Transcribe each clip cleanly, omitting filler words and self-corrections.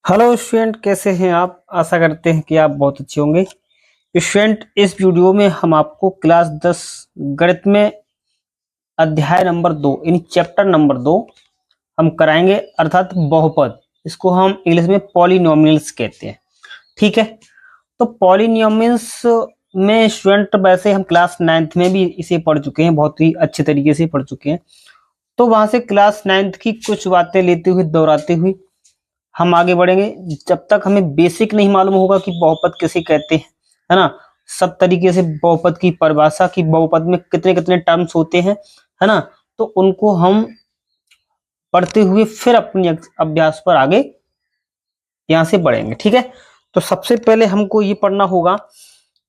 Hello student, कैसे हैं आप। आशा करते हैं कि आप बहुत अच्छे होंगे। स्टूडेंट, इस वीडियो में हम आपको क्लास 10 गणित में अध्याय नंबर 2 यानी चैप्टर नंबर 2 हम कराएंगे, अर्थात बहुपद। इसको हम इंग्लिश में पॉलिनोमियल्स कहते हैं। ठीक है, तो पॉलिनोमियल्स में स्टूडेंट वैसे हम क्लास 9th में भी इसे पढ़ चुके हैं, बहुत ही अच्छे तरीके से पढ़ चुके हैं। तो वहां से क्लास 9th की कुछ बातें लेते हुए दोहराते हुए हम आगे बढ़ेंगे। जब तक हमें बेसिक नहीं मालूम होगा कि बहुपद किसे कहते हैं, है ना, सब तरीके से बहुपद की परिभाषा की, बहुपद में कितने कितने टर्म्स होते हैं, है ना, तो उनको हम पढ़ते हुए फिर अपने अभ्यास पर आगे यहां से बढ़ेंगे। ठीक है, तो सबसे पहले हमको ये पढ़ना होगा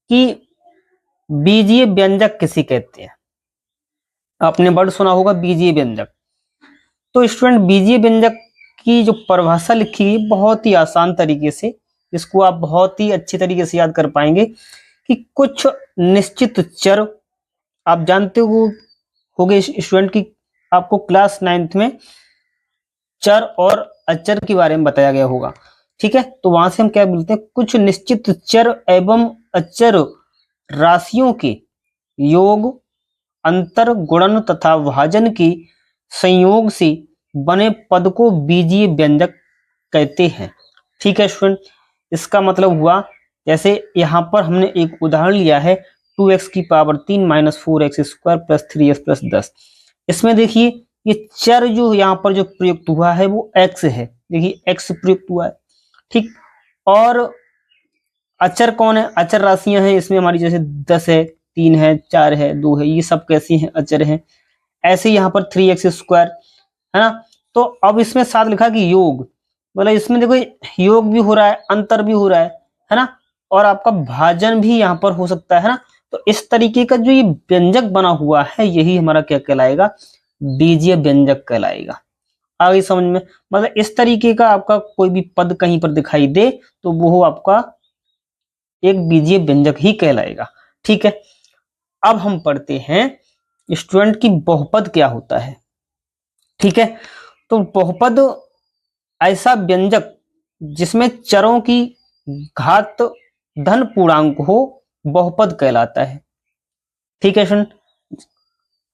कि बीजीय व्यंजक किसे कहते हैं। आपने वर्ड सुना होगा बीजीय व्यंजक। तो स्टूडेंट, बीजीय व्यंजक की जो परिभाषा लिखी है बहुत ही आसान तरीके से, इसको आप बहुत ही अच्छी तरीके से याद कर पाएंगे कि कुछ निश्चित चर, आप जानते होगे स्टूडेंट की आपको क्लास 9th में चर और अचर के बारे में बताया गया होगा। ठीक है, तो वहां से हम क्या बोलते हैं, कुछ निश्चित चर एवं अचर राशियों के योग, अंतर, गुणन तथा भाजन की संयोग से बने पद को बीजीय व्यंजक कहते हैं। ठीक है स्टूडेंट, इसका मतलब हुआ, जैसे यहां पर हमने एक उदाहरण लिया है 2x की power 3 minus 4x square plus 3x plus 10। इसमें देखिए ये चर जो यहाँ पर जो प्रयुक्त हुआ है वो x है। देखिए x प्रयुक्त हुआ है। ठीक, और अचर कौन है, अचर राशियां हैं इसमें हमारी, जैसे 10 है, 3 है, 4 है, 2 है, ये सब कैसी हैं, अचर हैं। ऐसे यहाँ पर 3x स्क्वायर, है ना। तो अब इसमें साथ लिखा कि योग, मतलब इसमें देखो योग भी हो रहा है, अंतर भी हो रहा है ना, और आपका भाजन भी यहाँ पर हो सकता है ना। तो इस तरीके का जो ये व्यंजक बना हुआ है यही हमारा क्या कहलाएगा, बीजीय व्यंजक कहलाएगा। आगे समझ में, मतलब इस तरीके का आपका कोई भी पद कहीं पर दिखाई दे तो वो आपका एक बीजीय व्यंजक ही कहलाएगा। ठीक है, अब हम पढ़ते हैं स्टूडेंट की बहुपद क्या होता है। ठीक है, तो बहुपद ऐसा व्यंजक जिसमें चरों की घात धन पूर्णांक हो, बहुपद कहलाता है। ठीक है स्टूडेंट,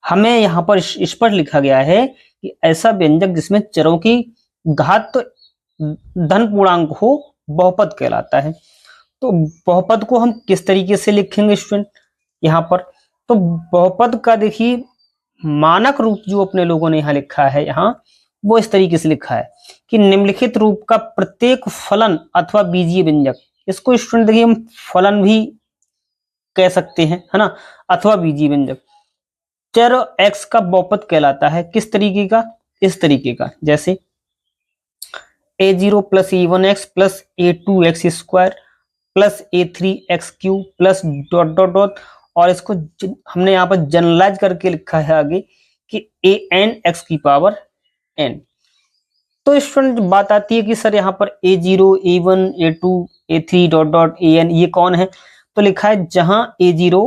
हमें यहां पर स्पष्ट लिखा गया है कि ऐसा व्यंजक जिसमें चरों की घात धन पूर्णांक हो बहुपद कहलाता है। तो बहुपद को हम किस तरीके से लिखेंगे स्टूडेंट यहाँ पर, तो बहुपद का देखिए मानक रूप जो अपने लोगों ने यहाँ लिखा है, यहाँ वो इस तरीके से लिखा है कि निम्नलिखित रूप का प्रत्येक फलन अथवा बीजीय व्यंजक, इसको स्टूडेंट देखिए हम फलन भी कह सकते हैं, है ना, अथवा बीजीय व्यंजक, चर x का बहुपद कहलाता है। किस तरीके का, इस तरीके का, जैसे a0 plus a1x plus a2x square plus a3x cube plus dot dot dot, और इसको हमने यहाँ पर जनरलाइज करके लिखा है आगे कि an x की पावर n। तो स्टूडेंट बात आती है कि सर यहाँ पर a0 a1 a2 a3 dot dot an ये कौन है, तो लिखा है जहां a0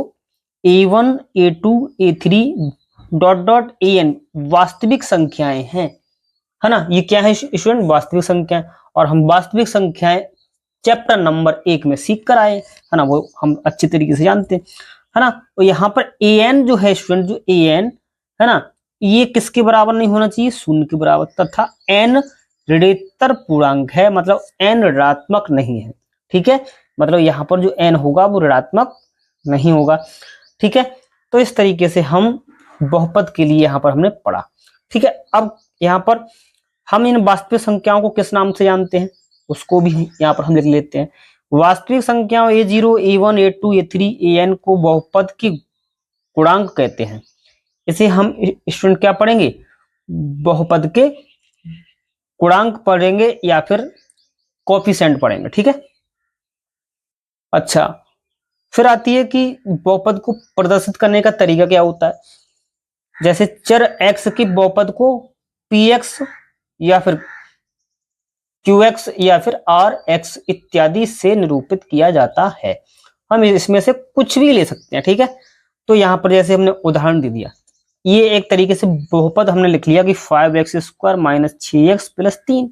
a1 a2 a3 dot dot an वास्तविक संख्याएं हैं, है ना। ये क्या है स्टूडेंट, वास्तविक संख्याएं, और हम वास्तविक संख्याएं चैप्टर नंबर 1 में सीख कर आए, है ना, वो हम अच्छी तरीके से जानते हैं, है ना। तो यहाँ पर an जो है स्टूडेंट, जो an है ना, ये किसके बराबर नहीं होना चाहिए, शून्य के बराबर, तथा n ऋणेतर पूर्णांक है, मतलब n ऋणात्मक नहीं है। ठीक है, मतलब यहाँ पर जो n होगा वो ऋणात्मक नहीं होगा। ठीक है, तो इस तरीके से हम बहुपद के लिए यहाँ पर हमने पढ़ा। ठीक है, अब यहाँ पर हम इन वास्तविक संख्याओं को किस नाम से जानते हैं उसको भी यहाँ पर हम लिख लेते हैं। वास्तविक संख्याओं a0 a1 a2 a3 an को बहुपद की गुणांक कहते हैं। इसे हम स्टूडेंट क्या पढ़ेंगे, बहुपद के गुणांक पढ़ेंगे या फिर कोफिशिएंट पढ़ेंगे। ठीक है, अच्छा, फिर आती है कि बहुपद को प्रदर्शित करने का तरीका क्या होता है। जैसे चर x की बहुपद को px या फिर qx या फिर rx इत्यादि से निरूपित किया जाता है। हम इसमें से कुछ भी ले सकते हैं। ठीक है, तो यहाँ पर जैसे हमने उदाहरण दे दिया, ये एक तरीके से बहुपद हमने लिख लिया कि 5x square minus 6x plus 3।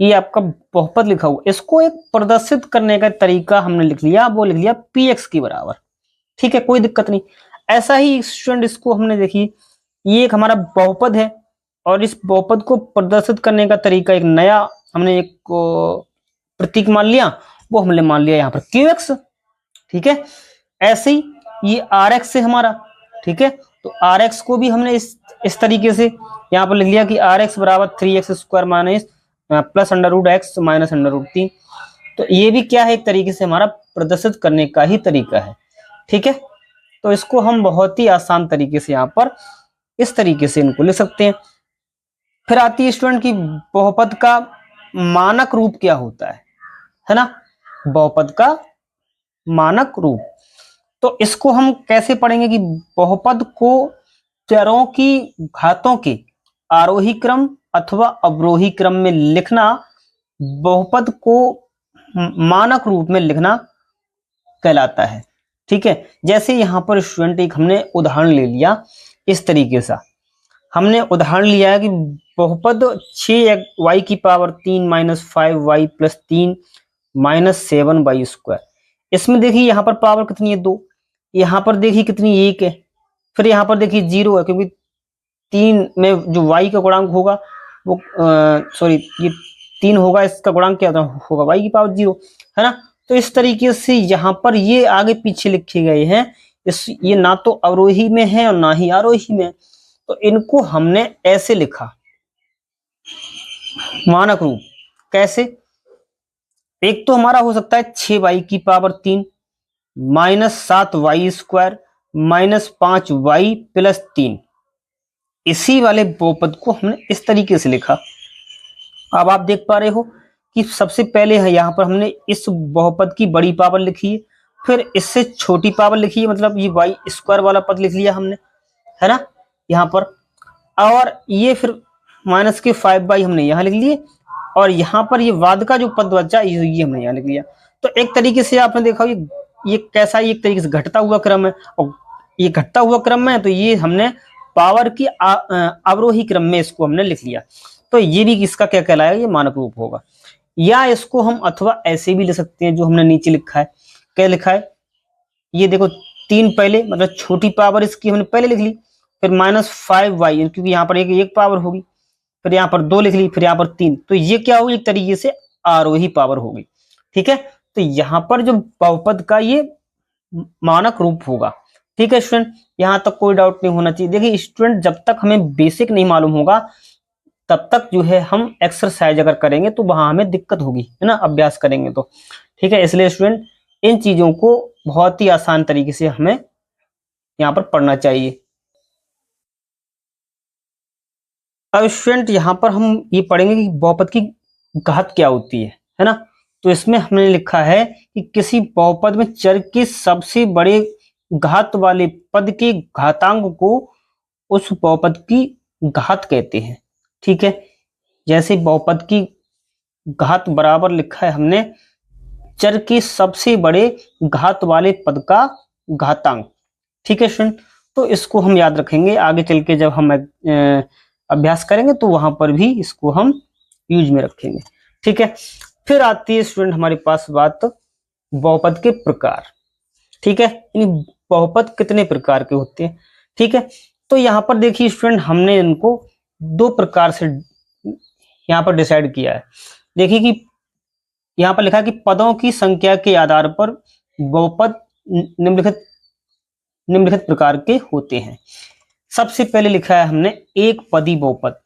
ये आपका बहुपद लिखा हुआ, इसको एक प्रदर्शित करने का तरीका हमने लिख लिया, वो लिख लिया px के बराबर। ठीक है, कोई दिक्कत नहीं। ऐसा ही स्टूडेंट इसको हमने देखी, ये एक हमारा बहुपद है और इस बहुपद को प्रदर्शित करने का तरीका एक नया हमने एक प्रतीक मान लिया, वो हमने मान लिया यहाँ पर qx। ठीक है, ऐसे ही ये rx है हमारा। ठीक है, तो rx को भी हमने इस तरीके से यहाँ पर लिख लिया कि rx बराबर 3x square minus plus under root x minus under root 3। तो ये भी क्या है, एक तरीके से हमारा प्रदर्शित करने का ही तरीका है। ठीक है, तो इसको हम बहुत ही आसान तरीके से यहाँ पर इस तरीके से इनको लिख सकते हैं। फिर आती है स्टूडेंट की बहुपद का मानक रूप क्या होता है ना, बहुपद का मानक रूप। तो इसको हम कैसे पढ़ेंगे कि बहुपद को चरों की घातों के आरोही क्रम अथवा अवरोही क्रम में लिखना बहुपद को मानक रूप में लिखना कहलाता है। ठीक है, जैसे यहाँ पर स्टूडेंट एक हमने उदाहरण ले लिया इस तरीके से, हमने उदाहरण लिया है कि बहुपद 6y की power 3 minus 5y plus 3 minus 7y square. इसमें देखिए यहाँ पर पावर कितनी है 2, यहाँ पर देखिए कितनी 1 है, फिर यहाँ पर देखिए 0 है, क्योंकि 3 में जो y का गुणांक होगा वो सॉरी ये 3 होगा, इसका गुणांक क्या होगा y की पावर 0 है ना। तो इस तरीके से यहाँ पर ये आगे पीछे लिखे गए हैं, ये ना तो अवरोही में है और ना ही आरोही में, तो इनको हमने ऐसे लिखा मानक रूप। कैसे, एक तो हमारा हो सकता है 6y की power 3 minus 7y square minus 5y plus 3। इसी वाले बहुपद को हमने इस तरीके से लिखा। अब आप देख पा रहे हो कि सबसे पहले है यहाँ पर हमने इस बहुपद की बड़ी पावर लिखी है, फिर इससे छोटी पावर लिखी है, मतलब ये y स्क्वायर वाला पद लिख लिया हमने, है ना यहाँ पर, और ये फिर माइनस के 5y हमने यहाँ लिख लिए, और यहाँ पर ये बाद का जो पद बचा ये हमने यहाँ लिख लिया। तो एक तरीके से आपने देखा ये कैसा, एक तरीके से घटता हुआ क्रम है, और ये घटता हुआ क्रम है, तो ये हमने पावर की अवरोही क्रम में इसको हमने लिख लिया। तो ये भी इसका क्या कहलाएगा, ये मानक रूप होगा। या इसको हम अथवा ऐसे भी लिख सकते हैं जो हमने नीचे लिखा है। क्या लिखा है, ये देखो 3 पहले, मतलब छोटी पावर इसकी हमने पहले लिख ली, फिर माइनस 5y, क्योंकि यहाँ पर एक पावर होगी, फिर यहाँ पर 2 लिख ली, फिर यहाँ पर 3, तो ये क्या होगी, एक तरीके से आरोही पावर होगी। ठीक है, तो यहाँ पर जो बहुपद का ये मानक रूप होगा। ठीक है स्टूडेंट, यहाँ तक कोई डाउट नहीं होना चाहिए। देखिए स्टूडेंट, जब तक हमें बेसिक नहीं मालूम होगा तब तक जो है हम एक्सरसाइज अगर करेंगे तो वहां हमें दिक्कत होगी, है ना, अभ्यास करेंगे तो। ठीक है, इसलिए स्टूडेंट इन चीजों को बहुत ही आसान तरीके से हमें यहाँ पर पढ़ना चाहिए। अब स्टूडेंट यहाँ पर हम ये पढ़ेंगे कि बहुपद की घात क्या होती है ना। तो इसमें हमने लिखा है कि किसी बहुपद में चर के सबसे बड़े घात वाले पद के घातांक को उस बहुपद की घात कहते हैं। ठीक है, जैसे बहुपद की घात बराबर लिखा है हमने चर के सबसे बड़े घात वाले पद का घातांक। ठीक है स्टूडेंट, तो इसको हम याद रखेंगे, आगे चल के जब हम अभ्यास करेंगे तो वहां पर भी इसको हम यूज में रखेंगे। ठीक है, फिर आती है स्टूडेंट हमारे पास बात बहुपद के प्रकार। ठीक है, बहुपद कितने प्रकार के होते हैं। ठीक है, तो यहाँ पर देखिए स्टूडेंट, हमने इनको 2 प्रकार से यहाँ पर डिसाइड किया है। देखिए कि यहाँ पर लिखा है कि पदों की संख्या के आधार पर बहुपद निम्नलिखित प्रकार के होते हैं। सबसे पहले लिखा है हमने एक पदी बहुपद।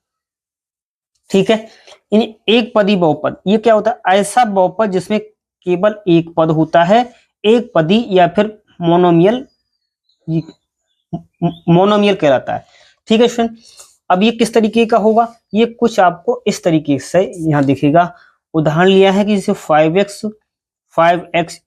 ठीक है, एक पदी बहुपद ये क्या होता है, ऐसा बहुपद जिसमें केवल एक पद होता है, एक पदी या फिर मोनोमियल कहलाता है। ठीक है स्टूडेंट, अब ये किस तरीके का होगा, ये कुछ आपको इस तरीके से यहाँ दिखेगा। उदाहरण लिया है कि जैसे 5x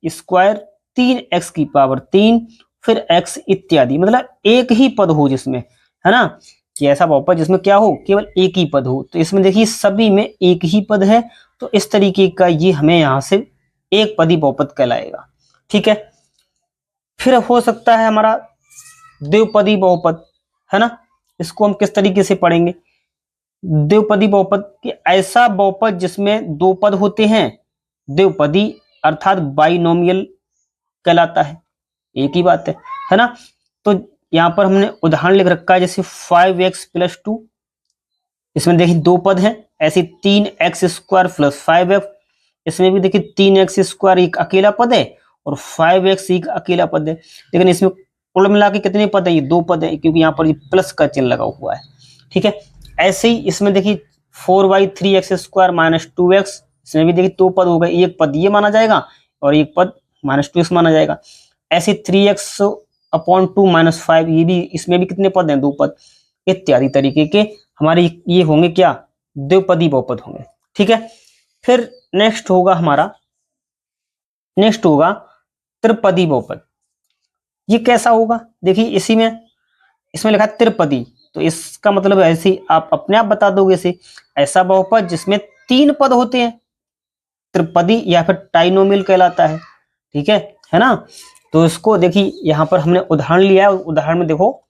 स्क्वायर 3x की पावर 3 फिर x इत्यादि, मतलब एक ही पद हो जिसमें, है ना, कि ऐसा बहुपद जिसमें क्या हो, केवल एक ही पद हो। तो इसमें देखिए सभी में एक ही पद है, तो इस तरीके का ये हमें यहाँ से एक पदी बहुपद कहलाएगा। ठीक है, फिर हो सकता है हमारा द्विपदी बहुपद, है ना, इसको हम किस तरीके से पढ़ेंगे, द्विपदी बहुपद कि ऐसा बहुपद जिसमें दो पद होते हैं, द्विपदी अर्थात बाइनोमियल कहलाता है। एक ही बात है ना। तो यहां पर हमने उदाहरण लिख रखा है, जैसे 5x+2, इसमें देखिए दो पद हैं। ऐसे 3x² + 5x, इसमें भी देखिए 3x² एक अकेला पद है और 5x एक अकेला पद है, लेकिन इसमें कुल मिला के कितने पद है? ये दो पद है, क्योंकि यहाँ पर ये प्लस का चिन्ह लगा हुआ है। ठीक है, ऐसे ही इसमें देखिए 4y3x² - 2x, इसमें भी देखिए दो पद हो गए, एक पद ये माना जाएगा और एक पद -2x माना जाएगा। ऐसे 3x/2 - 5, ये भी, इसमें भी कितने पद हैं? दो पद। इत्यादि तरीके के हमारे ये होंगे क्या? द्विपदी बहुपद होंगे। ठीक है, फिर नेक्स्ट होगा त्रिपदी बहुपद। ये कैसा होगा? देखिए इसमें लिखा है त्रिपदी, तो इसका मतलब ऐसे ही आप अपने आप बता दोगे इसे, ऐसा बहुपद जिसमें तीन पद होते हैं, त्रिपदी या फिर टाइनोमियल कहलाता है। ठीक है ना। तो इसको देखिए यहां पर हमने उदाहरण लिया है, उदाहरण में देखो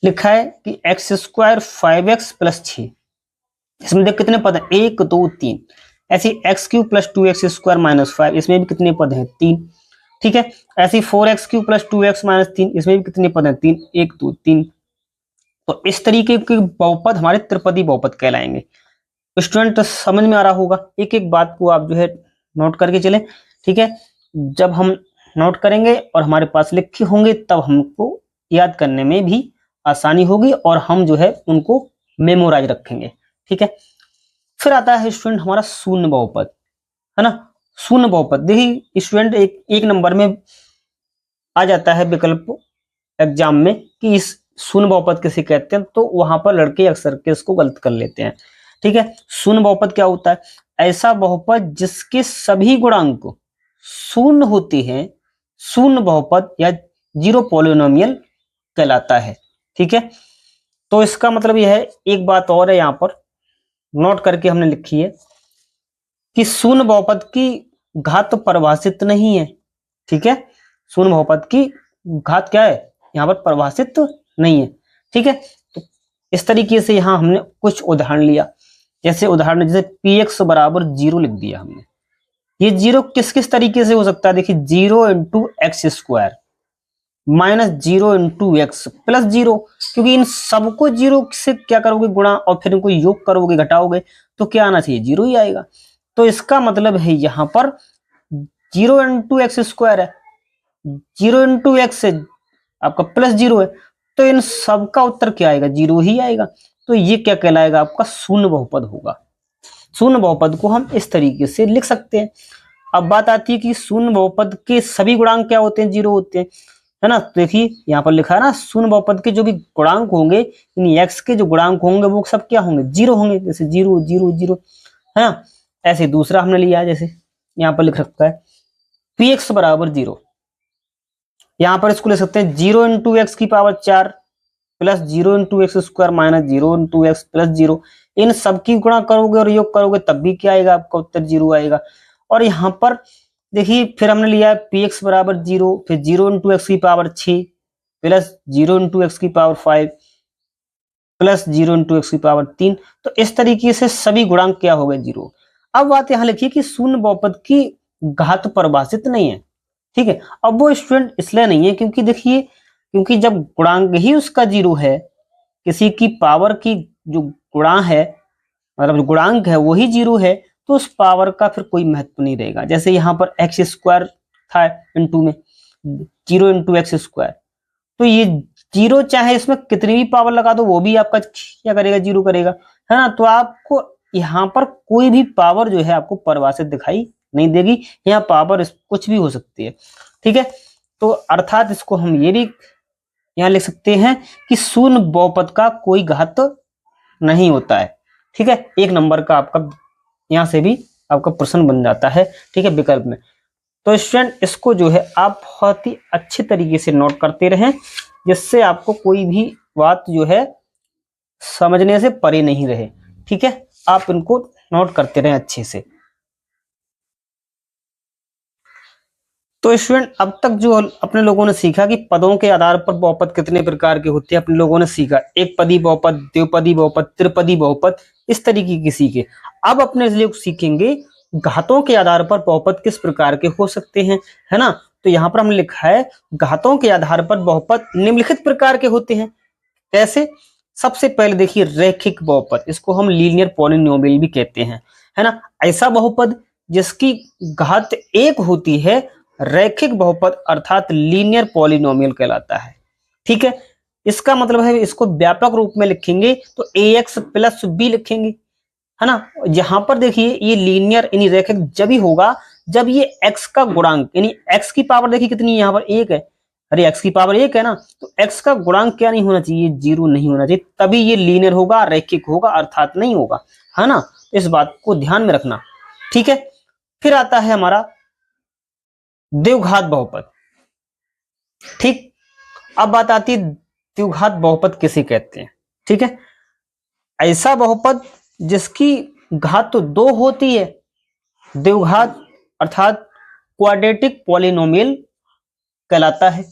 लिखा है कि x² 5x + 6, इसमें देख कितने पद हैं? 1 2 3। ऐसे x³ + 2x² - 5, इसमें भी कितने पद हैं? 3। ठीक है, ऐसे 4x³ + 2x - 3, इसमें भी कितने पद हैं? 3, 1 2 3। तो इस तरीके के बहुपद हमारे त्रिपदी बहुपद कहलाएंगे। स्टूडेंट समझ में आ रहा होगा? एक एक बात को आप जो है नोट करके चले। ठीक है, जब हम नोट करेंगे और हमारे पास लिखे होंगे तब हमको याद करने में भी आसानी होगी और हम जो है उनको मेमोराइज रखेंगे। ठीक है, फिर आता है स्टूडेंट हमारा शून्य बहुपद, है ना। शून्य बहुपद देखिए स्टूडेंट एक नंबर में आ जाता है विकल्प एग्जाम में कि इस शून्य बहुपद किसे कहते हैं, तो वहां पर लड़के अक्सर के इसको गलत कर लेते हैं। ठीक है, शून्य बहुपद क्या होता है? ऐसा बहुपद जिसके सभी गुणांक शून्य होते हैं, शून्य बहुपद या जीरो पॉलिनोमियल कहलाता है। ठीक है, तो इसका मतलब यह है, एक बात और है यहां पर नोट करके हमने लिखी है कि शून्य बहुपद की घात परिभाषित नहीं है। ठीक है, शून्य बहुपद की घात क्या है? यहाँ पर परिभाषित नहीं है। ठीक है, तो इस तरीके से यहाँ हमने कुछ उदाहरण लिया, जैसे उदाहरण जैसे px = 0 लिख दिया हमने। ये जीरो किस किस तरीके से हो सकता है? देखिए 0 × x² - 0 × x + 0, क्योंकि इन सबको जीरो से क्या करोगे? गुणा, और फिर इनको योग करोगे, घटाओगे, तो क्या आना चाहिए? जीरो ही आएगा। तो इसका मतलब है यहाँ पर 0 × x² है, 0 × x है आपका +0 है, तो इन सब का उत्तर क्या आएगा? जीरो ही आएगा। तो ये क्या कहलाएगा? आपका शून्य बहुपद होगा। शून्य बहुपद को हम इस तरीके से लिख सकते हैं। अब बात आती है कि शून्य बहुपद के सभी गुणांक क्या होते हैं? जीरो होते हैं, है ना। देखिए यहाँ पर लिखा है ना, शून्य बहुपद के जो भी गुणांक होंगे, यानी x के जो गुणांक होंगे वो सब क्या होंगे? जीरो होंगे, जैसे 0 0 0, है ना। ऐसे दूसरा हमने लिया है, जैसे यहाँ पर लिख रखा है px = 0, यहाँ पर इसको ले सकते हैं 0 × x⁴ + 0 × x² - 0 × x + 0। इन सबकी गुणा करोगे और योग करोगे तब भी क्या आएगा? आपका उत्तर जीरो आएगा। और यहाँ पर देखिए फिर हमने लिया है px = 0, फिर 0 × x⁴ + 0 × x⁵ + 0 × x⁴। तो इस तरीके से सभी गुणांक क्या हो गए? जीरो। अब बात यहाँ लिखिए कि शून्य बहुपद की घात परिभाषित नहीं है। ठीक है, अब वो स्टूडेंट इसलिए नहीं है क्योंकि देखिए, क्योंकि जब गुणांक ही उसका जीरो है, किसी की पावर की जो गुणा है, मतलब जो गुणांक है वही जीरो है, तो उस पावर का फिर कोई महत्व नहीं रहेगा। जैसे यहाँ पर x² था इंटू में 0 × x², तो ये जीरो चाहे इसमें कितनी भी पावर लगा दो वो भी आपका क्या करेगा? जीरो करेगा, है ना। तो आपको यहाँ पर कोई भी पावर जो है आपको परिभाषित दिखाई नहीं देगी, यहाँ पावर कुछ भी हो सकती है। ठीक है, तो अर्थात इसको हम ये भी यहाँ लिख सकते हैं कि शून्य बहुपद का कोई घात नहीं होता है। ठीक है, एक नंबर का आपका यहाँ से भी आपका प्रश्न बन जाता है। ठीक है, विकल्प में। तो स्टूडेंट इसको जो है आप बहुत ही अच्छे तरीके से नोट करते रहें, जिससे आपको कोई भी बात जो है समझने से परे नहीं रहे। ठीक है, आप इनको नोट करते रहें अच्छे से। तो स्टूडेंट अब तक जो अपने लोगों ने सीखा कि पदों के आधार पर बहुपद कितने प्रकार के होते हैं, अपने लोगों ने सीखा एक पदी बहुपद, द्विपदी बहुपद, त्रिपदी बहुपद, इस तरीके की सीखे। अब अपने लिए सीखेंगे घातों के आधार पर बहुपद किस प्रकार के हो सकते हैं, है ना। तो यहाँ पर हमने लिखा है घातों के आधार पर बहुपद निम्नलिखित प्रकार के होते हैं। कैसे? सबसे पहले देखिए रैखिक बहुपद, इसको हम लीनियर पॉलिनोमियल भी कहते हैं, है ना। ऐसा बहुपद जिसकी घात एक होती है रैखिक बहुपद अर्थात लीनियर पॉलिनोमियल कहलाता है। ठीक है, इसका मतलब है इसको व्यापक रूप में लिखेंगे तो ax प्लस बी लिखेंगे, है ना। यहां पर देखिए ये लीनियर यानी रैखिक जब ही होगा जब ये x का गुणांक यानी x की पावर देखिए कितनी है, यहाँ पर एक है, अरे x की पावर एक है ना, तो x का गुणांक क्या नहीं होना चाहिए, जीरो नहीं होना चाहिए, तभी ये लीनियर होगा, रैखिक होगा अर्थात नहीं होगा, है ना। इस बात को ध्यान में रखना। ठीक है, फिर आता है हमारा द्विघात बहुपद। ठीक, अब बात आती है द्विघात बहुपद किसे कहते हैं। ठीक है, ऐसा बहुपद जिसकी घात तो दो होती है, द्विघात अर्थात क्वाड्रेटिक पॉलिनोमियल कहलाता है।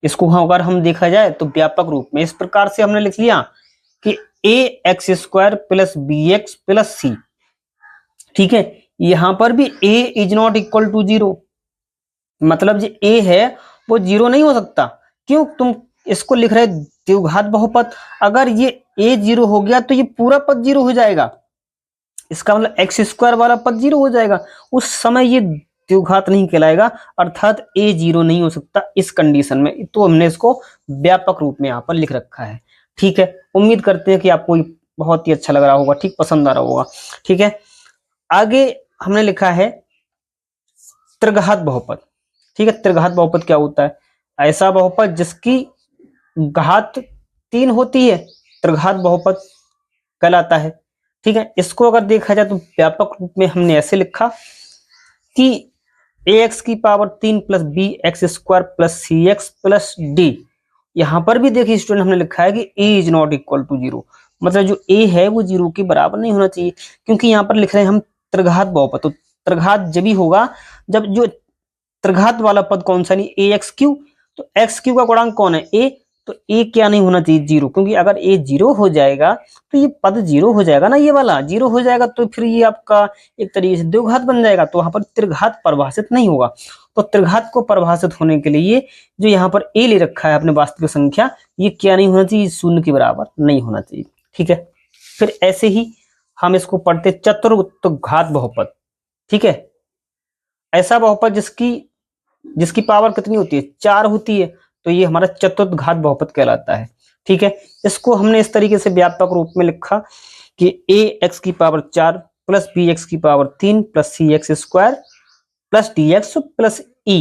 इसको अगर हम देखा जाए तो व्यापक रूप में इस प्रकार से हमने लिख लिया कि A X square plus B X plus C. ठीक है, यहां पर भी a is not equal to zero, मतलब जो a है वो जीरो नहीं हो सकता। क्यों? तुम इसको लिख रहे द्विघात बहुपद, अगर ये a जीरो हो गया तो ये पूरा पद जीरो हो जाएगा, इसका मतलब एक्स स्क्वायर वाला पद जीरो हो जाएगा, उस समय ये द्विघात नहीं कहलाएगा, अर्थात a जीरो नहीं हो सकता इस कंडीशन में। तो हमने इसको व्यापक रूप में यहाँ पर लिख रखा है। ठीक है, उम्मीद करते हैं कि आपको बहुत ही अच्छा लग रहा होगा, ठीक, पसंद आ रहा होगा। ठीक है, आगे हमने लिखा है त्रिघात बहुपद। ठीक है, त्रिघात बहुपद क्या होता है? ऐसा बहुपद जिसकी घात तीन होती है त्रिघात बहुपद कहलाता है। ठीक है, इसको अगर देखा जाए तो व्यापक रूप में हमने ऐसे लिखा कि ax की power 3 plus B X square plus C X plus D. यहां पर भी देखिए स्टूडेंट हमने लिखा है कि a is not equal to zero, मतलब जो a है वो जीरो के बराबर नहीं होना चाहिए, क्योंकि यहाँ पर लिख रहे हैं हम त्रिघात बहुपद। तो त्रिघात जब ही होगा जब जो त्रिघात वाला पद कौन सा, नहीं ए एक्स क्यू, तो एक्स क्यू का गुणांक कौन है, ए, तो ए क्या नहीं होना चाहिए, जीरो, क्योंकि अगर ए जीरो हो जाएगा तो ये पद जीरो हो जाएगा ना, ये वाला जीरो हो जाएगा तो फिर ये आपका एक तरीके से द्विघात बन जाएगा, तो वहां पर त्रिघात परिभाषित नहीं होगा। तो त्रिघात को परिभाषित होने के लिए जो यहाँ पर ए ले रखा है अपने वास्तविक संख्या, ये क्या नहीं होना चाहिए, शून्य के बराबर नहीं होना चाहिए। ठीक है, फिर ऐसे ही हम इसको पढ़ते चतुर्घात बहुपद। ठीक है, ऐसा बहुपद जिसकी पावर कितनी होती है, चार होती है, तो ये हमारा चतुर्घात बहुपद कहलाता है। ठीक है, इसको हमने इस तरीके से व्यापक रूप में लिखा कि ए एक्स की पावर 4 प्लस बी एक्स की power 3 plus C X square plus D X plus E.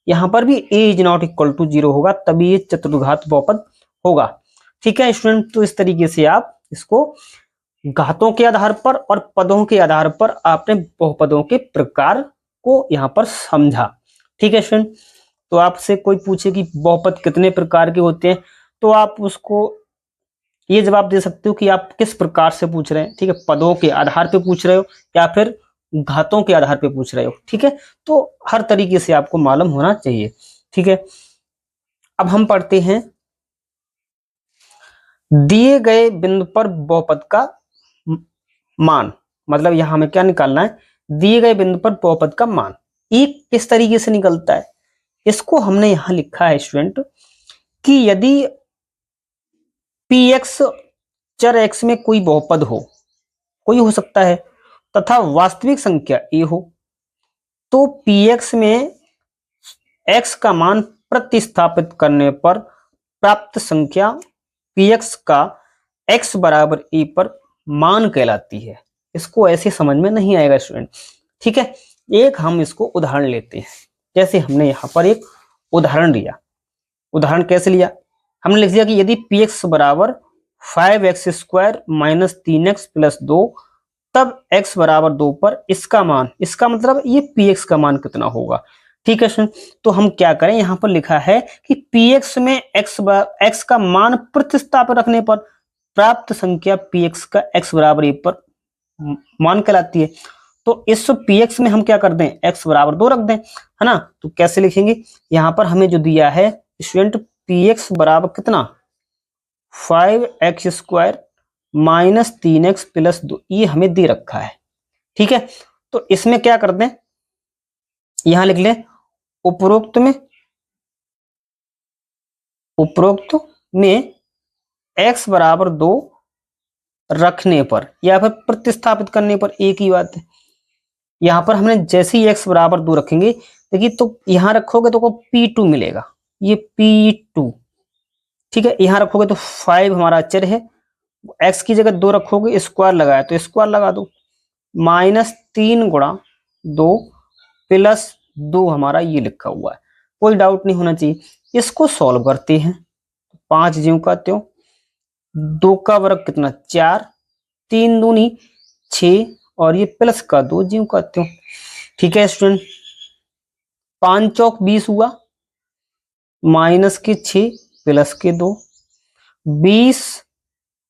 यहां पर भी A is not equal to zero होगा, तभी ये चतुर्घात बहुपद होगा। ठीक है स्टूडेंट, तो इस तरीके से आप इसको घातों के आधार पर और पदों के आधार पर आपने बहुपदों के प्रकार को यहाँ पर समझा। ठीक है स्टूडेंट, तो आपसे कोई पूछे कि बहुपद कितने प्रकार के होते हैं, तो आप उसको ये जवाब दे सकते हो कि आप किस प्रकार से पूछ रहे हैं। ठीक है, पदों के आधार पे पूछ रहे हो या फिर घातों के आधार पे पूछ रहे हो। ठीक है, तो हर तरीके से आपको मालूम होना चाहिए। ठीक है, अब हम पढ़ते हैं दिए गए बिंदु पर बहुपद का मान, मतलब यहां हमें क्या निकालना है, दिए गए बिंदु पर बहुपद का मान एक किस तरीके से निकलता है। इसको हमने यहां लिखा है स्टूडेंट कि यदि px चर x में कोई बहुपद हो, कोई हो सकता है, तथा वास्तविक संख्या a हो, तो px में x का मान प्रतिस्थापित करने पर प्राप्त संख्या px का x बराबर a पर मान कहलाती है। इसको ऐसे समझ में नहीं आएगा स्टूडेंट। ठीक है, एक हम इसको उदाहरण लेते हैं, जैसे हमने यहाँ पर एक उदाहरण लिया। उदाहरण कैसे लिया, हमने लिख दिया कि यदि px बराबर 5x square minus 3x plus 2 तब x बराबर 2 पर इसका मान, इसका मतलब ये px का मान कितना होगा। ठीक है सर, तो हम क्या करें, यहाँ पर लिखा है कि px में x का मान प्रतिस्थापित रखने पर प्राप्त संख्या px का x बराबर 1 पर मान कहलाती है। तो इस px में हम क्या कर दें, x बराबर 2 रख दें, है ना। तो कैसे लिखेंगे, यहाँ पर हमें जो दिया है स्टूडेंट px बराबर कितना 5x square minus 3x plus 2, ये हमें दे रखा है। ठीक है, तो इसमें क्या कर दें, यहां लिख लें उपरोक्त में x बराबर 2 रखने पर या फिर प्रतिस्थापित करने पर एक ही बात है। यहां पर हमने जैसे ही x बराबर 2 रखेंगे, देखिए तो यहां रखोगे तो को p2 मिलेगा, ये p2। ठीक है, यहां रखोगे तो 5 हमारा अचर है, x की जगह 2 रखोगे, स्क्वायर लगाया तो स्क्वायर लगा दो, माइनस 3 गुणा 2 प्लस 2 हमारा ये लिखा हुआ है, कोई डाउट नहीं होना चाहिए। इसको सॉल्व करते हैं, 5 ज्यों का त्यों, 2 का वर्ग कितना 4, 3 दूनी 6 और ये प्लस का 2 ज्यों का त्यों। ठीक है स्टूडेंट, 5 चौक 20 हुआ, माइनस के 6 प्लस के 2, 20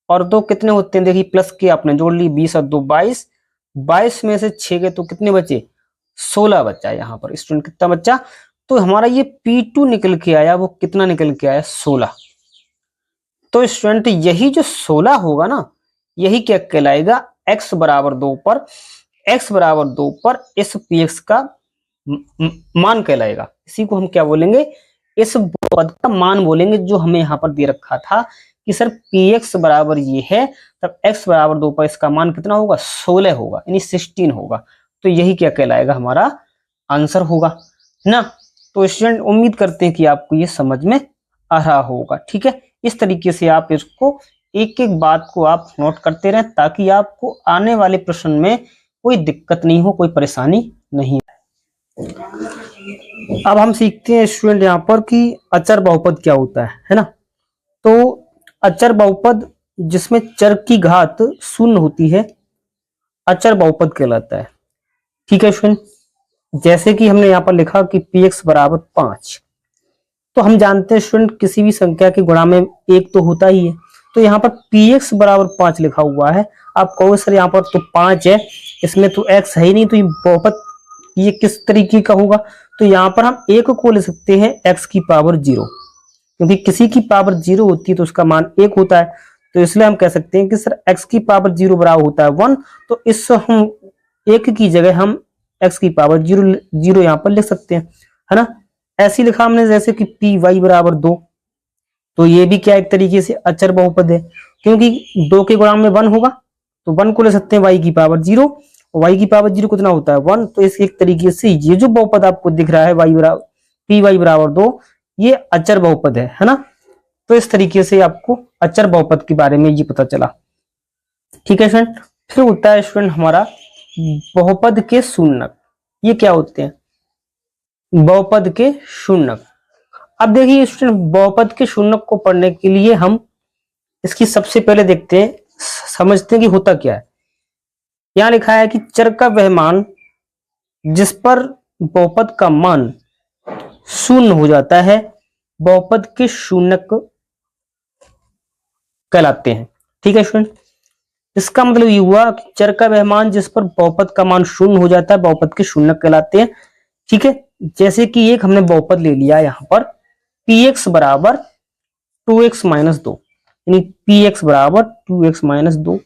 और 2 कितने होते हैं, देखिए प्लस के आपने जोड़ ली, 20 और 2 22, 22 में से 6 के तो कितने बचे 16 बचा। यहाँ पर स्टूडेंट कितना बचा, तो हमारा ये P2 निकल के आया, वो कितना निकल के आया 16। तो स्टूडेंट यही जो 16 होगा ना, यही क्या कहलाएगा x बराबर 2 पर, x बराबर 2 पर इस px का मान कहलाएगा। इसी को हम क्या बोलेंगे, इस बहुपद का मान बोलेंगे, जो हमें यहाँ पर दे रखा था कि सर px बराबर ये है, तब x बराबर 2 पर इसका मान कितना होगा 16 होगा, यानी 16 होगा। तो यही क्या कहलाएगा हमारा आंसर होगा, है ना। तो स्टूडेंट उम्मीद करते हैं कि आपको ये समझ में आ रहा होगा। ठीक है, इस तरीके से आप इसको एक एक बात को आप नोट करते रहें, ताकि आपको आने वाले प्रश्न में कोई दिक्कत नहीं हो, कोई परेशानी नहीं। अब हम सीखते हैं स्टूडेंट यहाँ पर कि अचर बहुपद क्या होता है ना। तो अचर बहुपद जिसमें चर की घात शून्य होती है, अचर बहुपद कहलाता है। ठीक है स्टूडेंट, जैसे कि हमने यहाँ पर लिखा कि px बराबर 5, तो हम जानते हैं स्टूडेंट किसी भी संख्या के गुणा में 1 तो होता ही है, तो यहाँ पर px बराबर 5 लिखा हुआ है। आप कहो सर यहाँ पर तो 5 है, इसमें तो x है ही नहीं, तो ये बहुपद ये किस तरीके का होगा। तो यहाँ पर हम 1 को ले सकते हैं x की पावर 0, क्योंकि किसी की पावर 0 होती है तो उसका मान 1 होता है, तो इसलिए हम कह सकते हैं कि सर x की पावर 0 बराबर होता है 1। तो इस हम 1 की जगह हम x की पावर 0 यहाँ पर लिख सकते हैं, है ना। ऐसे लिखा हमने जैसे कि py बराबर 2, तो ये भी क्या एक तरीके से अचर बहुपद है, क्योंकि 2 के गुणा में 1 होगा, तो 1 को ले सकते हैं y की पावर 0, और y की पावर 0 कितना होता है 1। तो इस एक तरीके से ये जो बहुपद आपको दिख रहा है py बराबर 2, ये अचर बहुपद है ना। तो इस तरीके से आपको अचर बहुपद के बारे में ये पता चला। ठीक है स्टूडेंट, फिर होता है स्टूडेंट हमारा बहुपद के शून्यक। ये क्या होते हैं, बहुपद के शून्यक। अब देखिए स्टूडेंट, बहुपद के शून्यक को पढ़ने के लिए हम इसकी सबसे पहले देखते हैं, समझते हैं कि होता क्या है। यहां लिखा है कि चर का वह मान जिस पर बहुपद का मान शून्य हो जाता है, बहुपद के शून्यक कहलाते हैं। ठीक है स्टूडेंट, इसका मतलब ये हुआ कि चर का वह मान जिस पर बहुपद का मान शून्य हो जाता है, बहुपद के शून्यक कहलाते हैं। ठीक है, जैसे कि एक हमने बहुपद ले लिया यहाँ पर px बराबर 2x माइनस 2, यानी px बराबर 2x माइनस 2।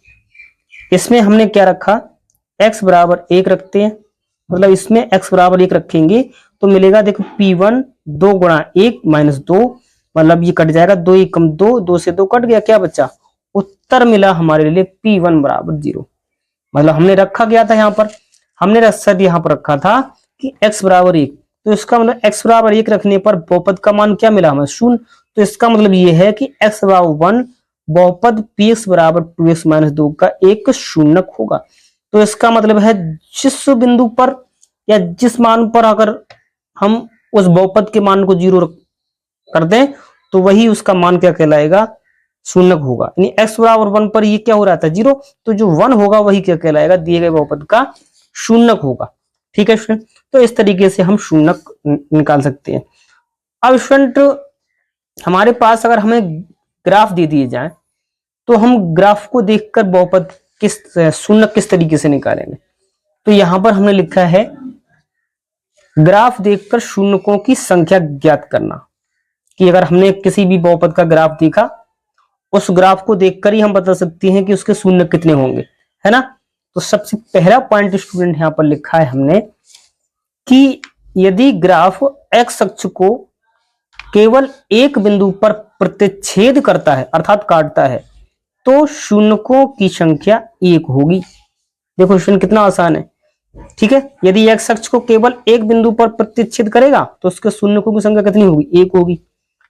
इसमें हमने क्या रखा, x बराबर 1 रखते हैं, मतलब इसमें x बराबर 1 रखेंगे तो मिलेगा, देखो p1 2 गुणा 1 माइनस 2, मतलब ये कट जाएगा, 2 1 कम 2, 2 से 2 कट गया, क्या बचा, उत्तर मिला हमारे लिए p1 बराबर 0। मतलब हमने रखा क्या था यहाँ पर, हमने सर यहाँ पर रखा था कि x बराबर 1, तो इसका मतलब x बराबर 1 रखने पर बहुपद का मान क्या मिला हमें, शून्य। तो इसका मतलब ये है कि x बराबर 1 बहुपद px बराबर 2x माइनस 2 का एक शून्यक होगा। तो इसका मतलब है जिस बिंदु पर या जिस मान पर अगर हम उस बहुपद के मान को 0 कर दें, तो वही उसका मान क्या कहलाएगा, शून्यक होगा। यानी x बराबर 1 पर ये क्या हो रहा था 0, तो जो 1 होगा वही क्या कहलाएगा, दिए गए बहुपद का शून्यक होगा। ठीक है स्टूडेंट, तो इस तरीके से हम शून्यक निकाल सकते हैं। अब स्टूडेंट हमारे पास अगर हमें ग्राफ दे दिए जाए, तो हम ग्राफ को देखकर बहुपद किस शून्यक किस तरीके से निकालेंगे। तो यहां पर हमने लिखा है ग्राफ देखकर शून्यकों की संख्या ज्ञात करना, कि अगर हमने किसी भी बहुपद का ग्राफ देखा, उस ग्राफ को देखकर ही हम बता सकते हैं कि उसके शून्य कितने होंगे, है ना। तो सबसे पहला पॉइंट स्टूडेंट यहां पर लिखा है हमने कि यदि ग्राफ एक्स अक्ष को केवल एक बिंदु पर प्रतिच्छेद करता है अर्थात काटता है, तो शून्यकों की संख्या 1 होगी। देखो क्वेश्चन कितना आसान है, ठीक है। यदि एक्स अक्ष को केवल एक बिंदु पर प्रतिच्छेद करेगा तो उसके शून्यकों की संख्या कितनी होगी, 1 होगी,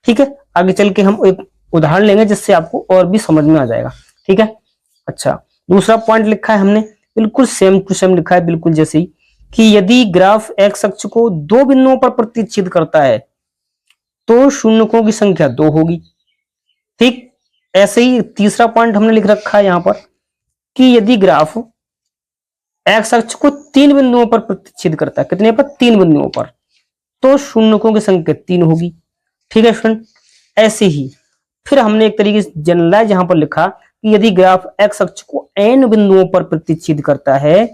ठीक है। आगे चल के हम एक उदाहरण लेंगे जिससे आपको और भी समझ में आ जाएगा, ठीक है। अच्छा, दूसरा पॉइंट लिखा है हमने बिल्कुल सेम टू सेम लिखा है, बिल्कुल जैसे ही, कि यदि ग्राफ एक्स अक्ष को 2 बिंदुओं पर प्रतिच्छेद करता है तो शून्यकों की संख्या 2 होगी, ठीक। ऐसे ही तीसरा पॉइंट हमने लिख रखा है यहां पर कि यदि ग्राफ एक्स अक्ष को 3 बिंदुओं पर प्रतिच्छेद करता है, कितने पर, 3 बिंदुओं पर, तो शून्यकों की संख्या 3 होगी, ठीक है स्टूडेंट। ऐसे ही फिर हमने एक तरीके से जनरलाइज यहां पर लिखा कि यदि ग्राफ एक्स अक्ष को n बिंदुओं पर प्रतिच्छेद करता है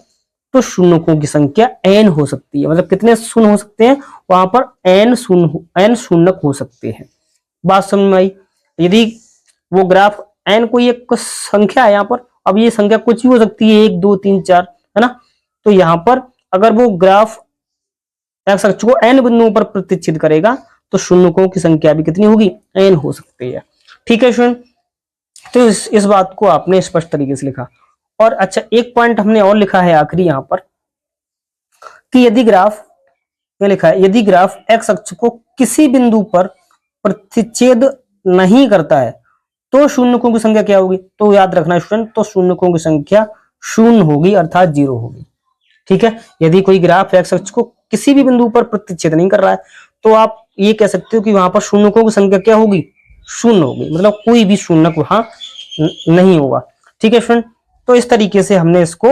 तो शून्यकों की संख्या n हो सकती है, मतलब कितने शून्य हो सकते हैं, वहां पर n शून्यक हो सकते हैं। बात समझ में आई। यदि वो ग्राफ n कोई एक संख्या है यहाँ पर, अब ये संख्या कुछ भी हो सकती है, 1 2 3 4, है ना। तो यहाँ पर अगर वो ग्राफ एक्स अक्ष को n बिंदुओं पर प्रतिच्छेद करेगा तो शून्यकों की संख्या भी कितनी होगी, n हो सकती है, ठीक है स्टूडेंट। तो इस बात को आपने स्पष्ट तरीके से लिखा। और अच्छा, एक पॉइंट हमने और लिखा है आखिरी यहां पर कि यदि ग्राफ, क्या लिखा है, यदि ग्राफ एक्स अक्ष को किसी बिंदु पर प्रतिच्छेद नहीं करता है तो शून्यकों की संख्या क्या होगी, तो याद रखना स्टूडेंट, तो शून्यकों की संख्या 0 होगी अर्थात 0 होगी, ठीक है। यदि कोई ग्राफ एक्स अक्ष को किसी भी बिंदु पर प्रतिच्छेद नहीं कर रहा है तो आप ये कह सकते हो कि वहां पर शून्यकों की संख्या क्या होगी, 0 होगी, मतलब कोई भी शून्यक वहां नहीं होगा, ठीक है स्टूडेंट। तो इस तरीके से हमने इसको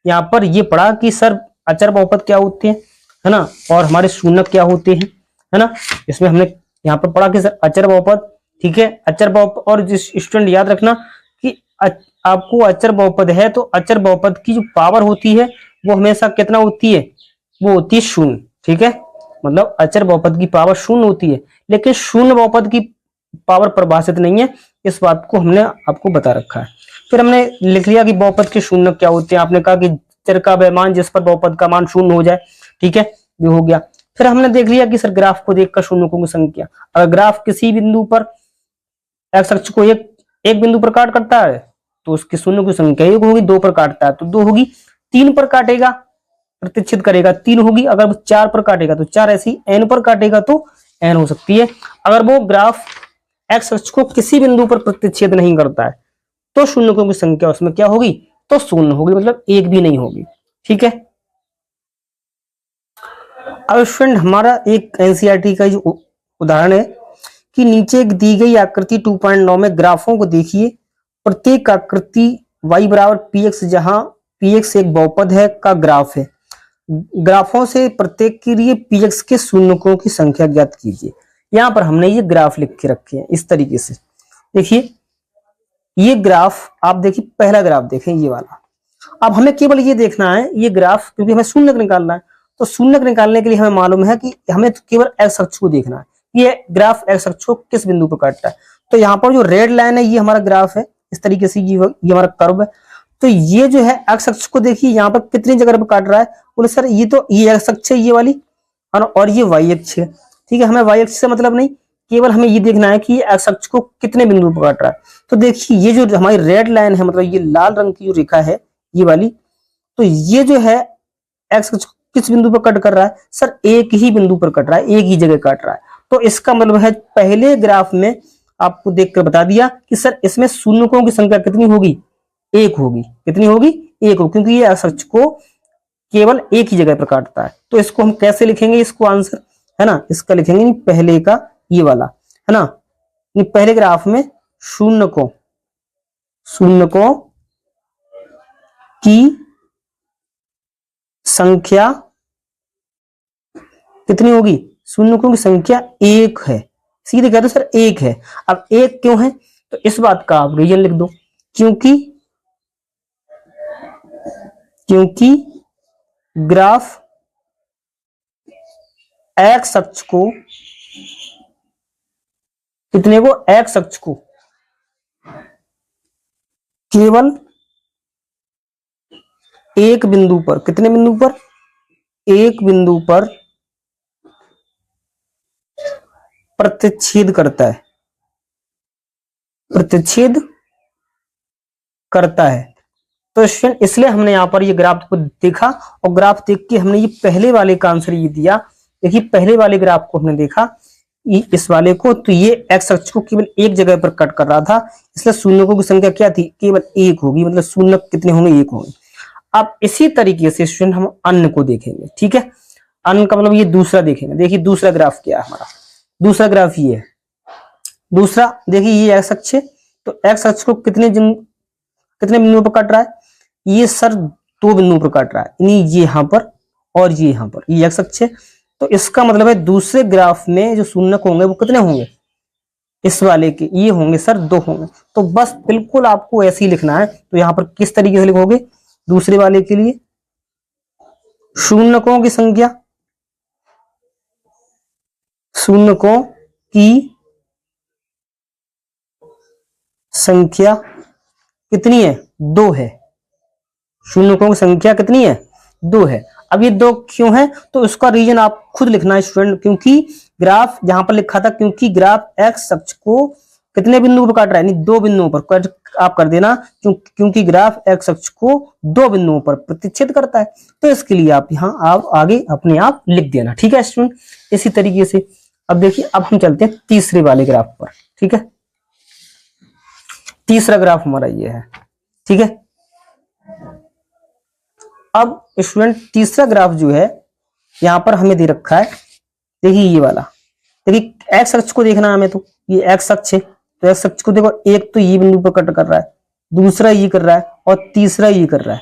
यहाँ पर ये पढ़ा कि सर अचर बहुपद क्या होते हैं, है ना, और हमारे शून्यक क्या होते हैं, है ना। इसमें हमने यहाँ पर पढ़ा कि सर अचर बहुपद, ठीक है, अचर बहुपद। और जिस स्टूडेंट याद रखना कि आपको अचर बहुपद है तो अचर बहुपद की जो पावर होती है वो हमेशा कितना होती है, वो होती है 0, ठीक है। मतलब अचर बहुपद की पावर 0 होती है, लेकिन शून्य बहुपद की पावर परिभाषित नहीं है, इस बात को हमने आपको बता रखा है। फिर हमने लिख लिया कि बहुपद के शून्य क्या होते हैं, आपने कहा कि चर का वह मान जिस पर बहुपद का मान 0 हो जाए, ठीक है, ये हो गया। फिर हमने देख लिया कि सर ग्राफ को देखकर शून्यकों की संख्या, अगर ग्राफ किसी बिंदु पर एक्स अक्ष को एक बिंदु पर काट करता है तो उसके शून्य की संख्या 1 होगी, 2 पर काटता है तो 2 होगी, 3 पर काटेगा प्रतिच्छेद करेगा 3 होगी, अगर 4 पर काटेगा तो 4, ऐसी n पर काटेगा तो n हो सकती है। अगर वो ग्राफ एक्स अक्ष को किसी बिंदु पर प्रतिच्छेद नहीं करता है तो शून्यकों की संख्या उसमें क्या होगी, तो 0 होगी, मतलब 1 भी नहीं होगी, ठीक है। अब स्टूडेंट हमारा एक एनसीईआरटी का जो उदाहरण है कि नीचे दी गई आकृति 2.9 में ग्राफों को देखिए, प्रत्येक आकृति y बराबर px जहां px एक बहुपद है का ग्राफ है, ग्राफों से प्रत्येक के लिए px के शून्यकों की संख्या ज्ञात कीजिए। यहां पर हमने ये ग्राफ लिख के रखे हैं इस तरीके से, देखिए ये ग्राफ आप देखिए, पहला ग्राफ देखें ये वाला। अब हमें केवल ये देखना है ये ग्राफ, क्योंकि हमें शून्यक निकालना है, तो शून्यक निकालने के लिए हमें मालूम है कि हमें तो केवल एक्स अक्ष को देखना है, ये ग्राफ एक्स अक्ष को किस बिंदु पर काटता है। तो यहाँ पर जो रेड लाइन है ये हमारा ग्राफ है, इस तरीके से ये हमारा कर्व है। तो ये जो है एक्स अक्ष को देखिए यहाँ पर कितनी जगह पर काट रहा है, बोले सर ये तो ये एक्स अक्ष है ये वाली, और ये वाई अक्ष है, ठीक है। हमें वाई अक्ष से मतलब नहीं, केवल हमें ये देखना है कि ये एक्स अक्ष को कितने बिंदु पर काट रहा है। तो देखिए ये जो हमारी रेड लाइन है, मतलब ये लाल रंग की जो रेखा है ये वाली, तो ये जो है एक्स अक्ष किस बिंदु पर कट कर रहा है, सर एक ही बिंदु पर कट रहा है, एक ही जगह काट रहा है। तो इसका मतलब है पहले ग्राफ में आपको देखकर बता दिया कि सर इसमें शून्यकों की संख्या कितनी होगी, 1 होगी, कितनी होगी, 1 होगी, क्योंकि ये एक्स अक्ष को केवल एक ही जगह पर काटता है। तो इसको हम कैसे लिखेंगे, इसको आंसर है ना, इसका लिखेंगे पहले का ये वाला, है ना, पहले ग्राफ में शून्यकों की संख्या कितनी होगी, शून्यकों की संख्या 1 है, सीधे कहते सर 1 है। अब 1 क्यों है, तो इस बात का आप रीजन लिख दो, क्योंकि ग्राफ एक्स अक्ष को कितने को, एक्स अक्ष को केवल एक बिंदु पर, कितने बिंदु पर, एक बिंदु पर प्रतिच्छेद करता है, प्रतिच्छेद करता है। तो स्टूडेंट इसलिए हमने यहां पर ये ग्राफ को देखा और ग्राफ देख के हमने ये पहले वाले का आंसर ये दिया। देखिए पहले वाले ग्राफ को हमने देखा इस वाले को, तो ये एक्स अक्ष को केवल एक जगह पर कट कर रहा था, इसलिए शून्यकों की संख्या क्या थी, केवल एक होगी, मतलब शून्य कितने होंगे, एक होंगे। अब इसी तरीके से स्टूडेंट हम अन्य को देखेंगे, ठीक है। अन्य का मतलब ये दूसरा देखेंगे। देखिए दूसरा ग्राफ क्या है हमारा, दूसरा ग्राफ ये है। दूसरा देखिए ये एक्स अक्ष है, तो एक्स अक्ष को कितने बिंदुओं पर काट रहा है, ये सर दो बिंदुओं पर काट रहा है, यानी ये यहां पर और ये यहां पर, ये एक्स अक्ष है। तो इसका मतलब है दूसरे ग्राफ में जो शून्यक होंगे वो कितने होंगे, इस वाले के ये होंगे सर दो होंगे। तो बस बिल्कुल आपको ऐसे ही लिखना है। तो यहां पर किस तरीके से लिखोगे, दूसरे वाले के लिए शून्यकों की संख्या, शून्यकों की संख्या कितनी है, दो है। शून्यकों की संख्या कितनी है, दो है। अब ये दो क्यों है, तो उसका रीजन आप खुद लिखना है स्टूडेंट, क्योंकि ग्राफ यहां पर लिखा था, क्योंकि ग्राफ एक्स अक्ष को कितने बिंदुओं पर काट रहा है, यानी दो बिंदुओं पर आप कर देना, क्योंकि ग्राफ एक्स अक्ष को दो बिंदुओं पर प्रतिच्छेद करता है। तो इसके लिए आप यहां आप आगे अपने आप लिख देना, ठीक है स्टूडेंट। इसी तरीके से अब देखिए, अब हम चलते हैं तीसरे वाले ग्राफ पर, ठीक है। तीसरा ग्राफ हमारा ये है, ठीक है। अब स्टूडेंट तीसरा ग्राफ जो है यहां पर हमें दे रखा है, देखिए ये वाला, देखिए एक्स अक्ष को देखना है हमें, तो ये एक्स अक्ष है, तो एक्स अक्ष को देखो, एक तो ये बिंदु पर कट कर रहा है, दूसरा ये कर रहा है और तीसरा ये कर रहा है।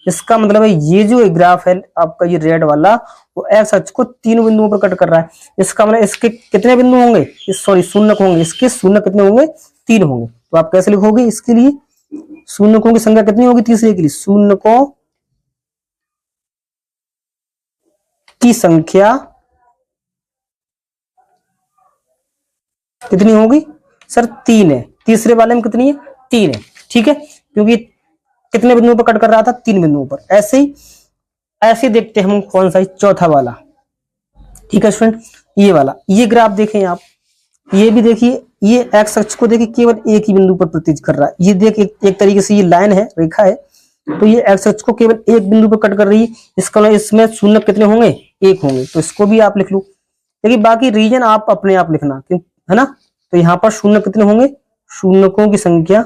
इसका मतलब है ये जो ग्राफ है आपका ये रेड वाला, वो एक्स अक्ष को तीन बिंदुओं पर कट कर रहा है। इसका मतलब इसके कितने बिंदु होंगे, सॉरी शून्यक होंगे, इसके शून्य कितने होंगे, तीन होंगे। तो आप कैसे लिखोगे इसके लिए, शून्यकों की संख्या कितनी होगी तीसरे के लिए, शून्यकों की संख्या कितनी होगी सर, तीन है। तीसरे वाले में कितनी है, तीन है, ठीक है, क्योंकि कितने बिंदुओं पर कट कर रहा था, तीन बिंदुओं पर। ऐसे देखते हैं हम कौन सा है, चौथा वाला, ठीक है स्टूडेंट। ये वाला, ये ग्राफ देखें आप, ये भी देखिए, ये एक्स अक्ष को देखिए केवल एक ही बिंदु पर प्रतिच्छेद कर रहा है। ये देख एक तरीके से ये लाइन है, रेखा है, तो ये एक्स अक्ष को केवल एक बिंदु पर कट कर रही है। इसका मतलब इसमें शून्य कितने होंगे, एक होंगे, तो इसको भी आप लिख लो। देखिए बाकी रीजन आप अपने आप लिखना, क्यों है ना। तो यहाँ पर शून्य कितने होंगे, शून्यकों की संख्या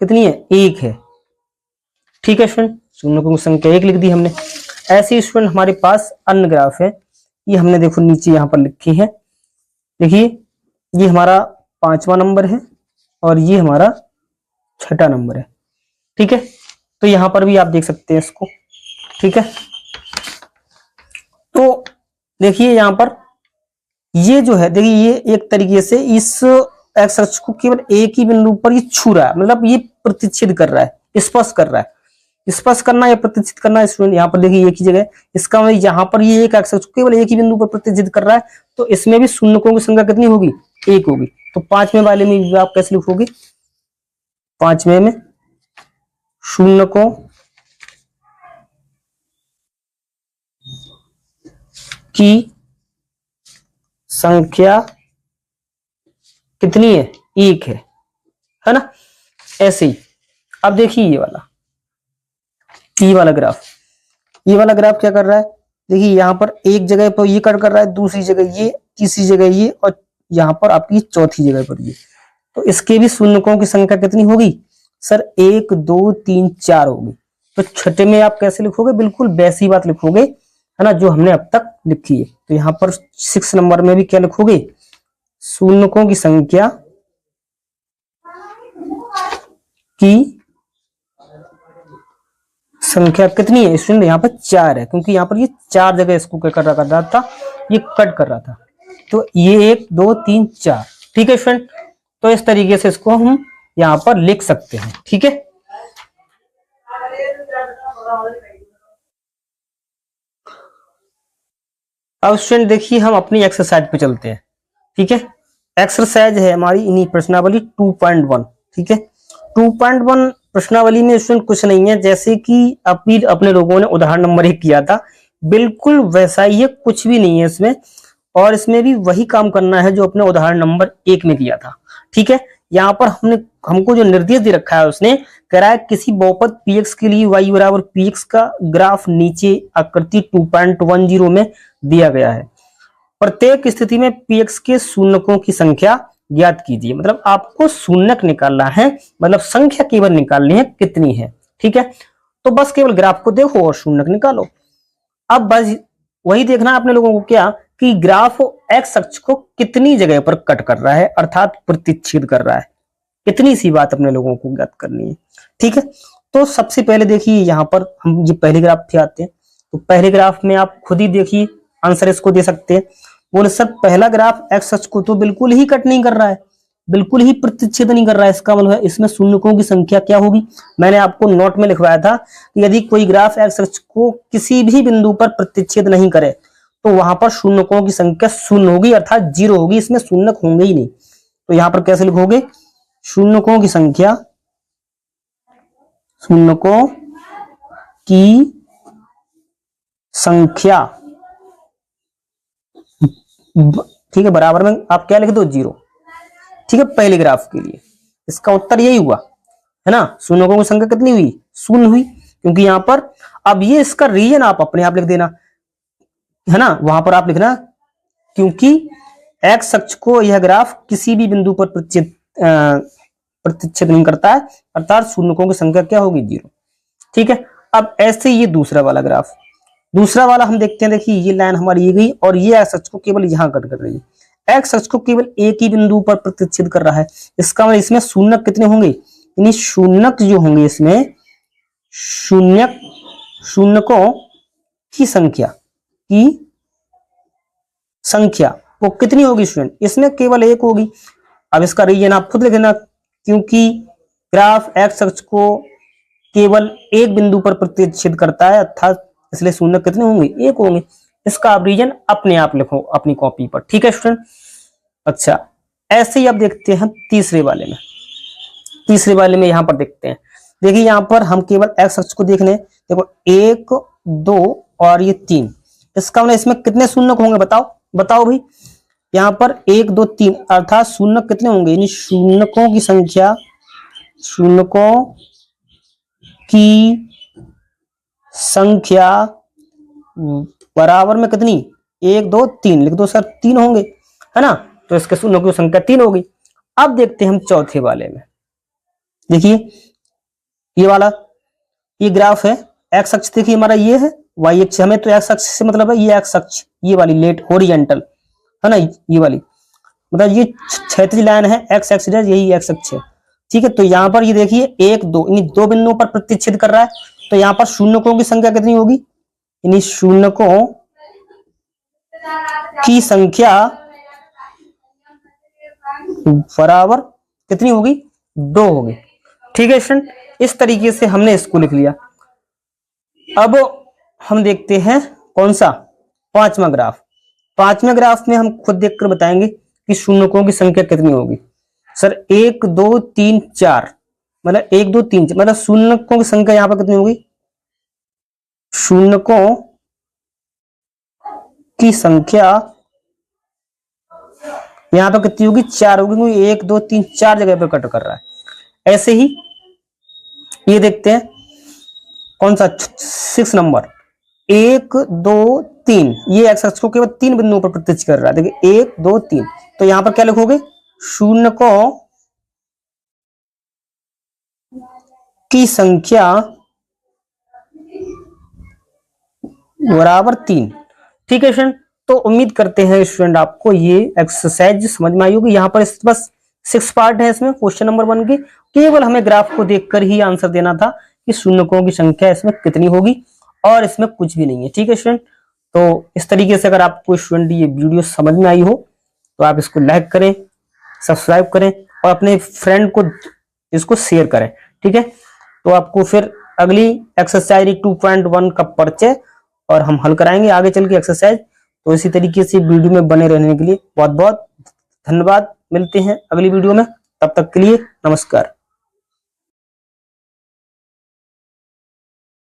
कितनी है, एक है, ठीक है स्टूडेंट। शून्यकों की संख्या एक लिख दी हमने। ऐसे ही स्टूडेंट हमारे पास अन्य ग्राफ है, ये हमने देखो नीचे यहाँ पर लिखी है। देखिए ये हमारा 5वां नंबर है और ये हमारा 6ठा नंबर है, ठीक है। तो यहां पर भी आप देख सकते हैं इसको, ठीक है। तो देखिए यहां पर ये जो है, देखिए ये एक तरीके से इस एक्स अक्ष को केवल एक ही बिंदु पर ये छू रहा है, मतलब ये प्रतिच्छेद कर रहा है, स्पर्श कर रहा है। स्पर्श करना या प्रतिच्छेद करना स्टूडेंट, यहाँ पर देखिए एक ही जगह, इसका मतलब यहाँ पर ये एक एक्स अक्ष को केवल एक ही बिंदु पर प्रतिच्छेद कर रहा है, तो इसमें भी शून्यकों की संख्या कितनी होगी, एक होगी। तो पांचवें वाले में भी आप कैसे लिखोगे, पांचवें में शून्यकों की संख्या कितनी है, एक है ना। ऐसे ही अब देखिए ये वाला ग्राफ, ये वाला ग्राफ क्या कर रहा है, देखिए यहाँ पर एक जगह पर ये कट कर रहा है, दूसरी जगह ये, तीसरी जगह ये, और यहाँ पर आपकी चौथी जगह पर ये। तो इसके भी शून्यकों की संख्या कितनी होगी सर, 1 2 3 4 होगी। तो छठे में आप कैसे लिखोगे, बिल्कुल वैसी बात लिखोगे, है ना, जो हमने अब तक लिखी है। तो यहाँ पर 6 नंबर में भी क्या लिखोगे, शून्यकों की संख्या कितनी है स्टूडेंट, यहाँ पर 4 है, क्योंकि यहाँ पर ये 4 जगह इसको क्या कर रहा था, ये कट कर रहा था। तो ये 1 2 3 4, ठीक है स्टूडेंट। तो इस तरीके से इसको हम यहाँ पर लिख सकते हैं। ठीक है, अब स्टूडेंट देखिए हम अपनी एक्सरसाइज पे चलते हैं। ठीक है, एक्सरसाइज है हमारी इन्हीं प्रश्नावली 2.1। ठीक है, 2.1 प्रश्नावली में स्टूडेंट कुछ नहीं है, जैसे कि अपील अपने लोगों ने उदाहरण नंबर 1 किया था, बिल्कुल वैसा ही है, कुछ भी नहीं है इसमें। और इसमें भी वही काम करना है जो अपने उदाहरण नंबर 1 में किया था। ठीक है, यहाँ पर हमको जो निर्देश दे रखा है उसने कह रहा है किसी बहुपद px के लिए y बराबर px का ग्राफ नीचे आकृति 2.10 में दिया गया है। प्रत्येक स्थिति में px के शून्यकों की संख्या ज्ञात कीजिए। मतलब आपको शून्यक निकालना है, मतलब संख्या केवल निकालनी है कितनी है। ठीक है, तो बस केवल ग्राफ को देखो और शून्यक निकालो। अब बस वही देखना है अपने लोगों को क्या कि ग्राफ एक्स अक्ष को कितनी जगह पर कट कर रहा है, अर्थात प्रतिच्छेद कर रहा है, कितनी सी बात अपने लोगों को ज्ञात करनी है। ठीक है, तो सबसे पहले देखिए यहाँ पर हम ये पहले ग्राफ पे आते हैं। तो पहले ग्राफ में आप खुद ही देखिए आंसर इसको दे सकते हैं। बोले सर पहला ग्राफ एक्स अक्ष को तो बिल्कुल ही कट नहीं कर रहा है, बिल्कुल ही प्रतिच्छेद नहीं कर रहा है, इसका मतलब है इसमें शून्यकों की संख्या क्या होगी। मैंने आपको नोट में लिखवाया था कि यदि कोई ग्राफ एक्स अक्ष को किसी भी बिंदु पर प्रतिच्छेद नहीं करे तो वहां पर शून्यकों की संख्या शून्य होगी, अर्थात 0 होगी, इसमें शून्यक होंगे ही नहीं। तो यहां पर कैसे लिखोगे, शून्यकों की संख्या, शून्यकों की संख्या, ठीक है, बराबर में आप क्या लिख दो 0। ठीक है, पहले ग्राफ के लिए इसका उत्तर यही हुआ है ना, शून्यकों की संख्या कितनी हुई, शून्य हुई, क्योंकि यहां पर अब ये इसका रीजन आप अपने आप लिख देना है ना, वहां पर आप लिखना क्योंकि एक्स अक्ष को यह ग्राफ किसी भी बिंदु पर प्रतिच्छेद नहीं करता है, अर्थात शून्यकों की संख्या क्या होगी 0। ठीक है, अब ऐसे ये दूसरा वाला ग्राफ, दूसरा वाला हम देखते हैं। देखिए ये लाइन हमारी ये गई और ये एक्स अक्ष को केवल यहां कट कर रही है, एक्स अक्ष को केवल एक ही बिंदु पर प्रतिच्छेद कर रहा है, इसका मतलब इसमें शून्यक कितने होंगे, यानी शून्यक जो होंगे इसमें शून्यकों की संख्या वो कितनी होगी स्टूडेंट, इसमें केवल 1 होगी। अब इसका रीजन आप खुद लिख देना, क्योंकि ग्राफ एक्स अक्ष को केवल एक बिंदु पर प्रतिच्छेद करता है, अर्थात इसलिए शून्य कितने होंगे, 1 होंगे। इसका आप रीजन अपने आप लिखो अपनी कॉपी पर। ठीक है स्टूडेंट, अच्छा ऐसे ही अब देखते हैं तीसरे वाले में। तीसरे वाले में यहां पर देखते हैं, देखिए यहां पर हम केवल एक्स अक्ष को देख लें, देखो 1 2 और ये 3, इसका मतलब इसमें कितने शून्यक होंगे बताओ भाई। यहां पर 1 2 3 अर्थात शून्यक कितने होंगे, यानी शून्यकों की संख्या, शून्यकों की संख्या बराबर में कितनी, 1 2 3 लिख दो सर, 3 होंगे है ना, तो इसके शून्यकों की संख्या 3 होगी। अब देखते हैं हम चौथे वाले में, देखिए ये वाला, ये ग्राफ है, एक्स अक्ष देखिए हमारा ये है, वाई अक्ष, हमें तो एक्स अक्ष से मतलब है ये एक्स अक्ष, ये वाली लेट हॉरिजॉन्टल है ना, ये वाली मतलब ये क्षैतिज लाइन है, एक्स एक्स यही एक्स अक्ष है। ठीक है, तो यहाँ पर ये देखिए 1 2 इन 2 बिंदुओं पर प्रतिच्छेद कर रहा है, तो यहाँ पर शून्यकों की संख्या कितनी होगी, यानी शून्यकों की संख्या बराबर कितनी होगी, 2 होगी। ठीक है स्टूडेंट, इस तरीके से हमने इसको लिख लिया। अब हम देखते हैं कौन सा, पांचवा ग्राफ। पांचवें ग्राफ में हम खुद देखकर बताएंगे कि शून्यकों की संख्या कितनी होगी। सर 1 2 3 4 मतलब 1 2 3 मतलब शून्यकों की संख्या यहां पर कितनी होगी, शून्यकों की संख्या यहां पर कितनी होगी, 4 होगी, क्योंकि 1 2 3 4 जगह पर कट कर रहा है। ऐसे ही ये देखते हैं कौन सा 6 नंबर, 1 2 3 ये एक्स अक्ष को केवल 3 बिंदुओं पर प्रतिच्छेद कर रहा है। देखिए 1 2 3, तो यहां पर क्या लिखोगे, शून्यकों की संख्या बराबर 3। ठीक है स्टूडेंट, तो उम्मीद करते हैं स्टूडेंट आपको ये एक्सरसाइज समझ में आई होगी। यहाँ पर बस 6 पार्ट है इसमें, क्वेश्चन नंबर 1 के केवल हमें ग्राफ को देखकर ही आंसर देना था कि शून्यकों की संख्या इसमें कितनी होगी, और इसमें कुछ भी नहीं है। ठीक है स्टूडेंट, तो इस तरीके से अगर आपको स्टूडेंट ये वीडियो समझ में आई हो तो आप इसको लाइक करें, सब्सक्राइब करें और अपने फ्रेंड को इसको शेयर करें। ठीक है, तो आपको फिर अगली एक्सरसाइज 2.1 का परिचय और हम हल कराएंगे आगे चल के एक्सरसाइज। तो इसी तरीके से वीडियो में बने रहने के लिए बहुत बहुत धन्यवाद। मिलते हैं अगली वीडियो में, तब तक के लिए नमस्कार।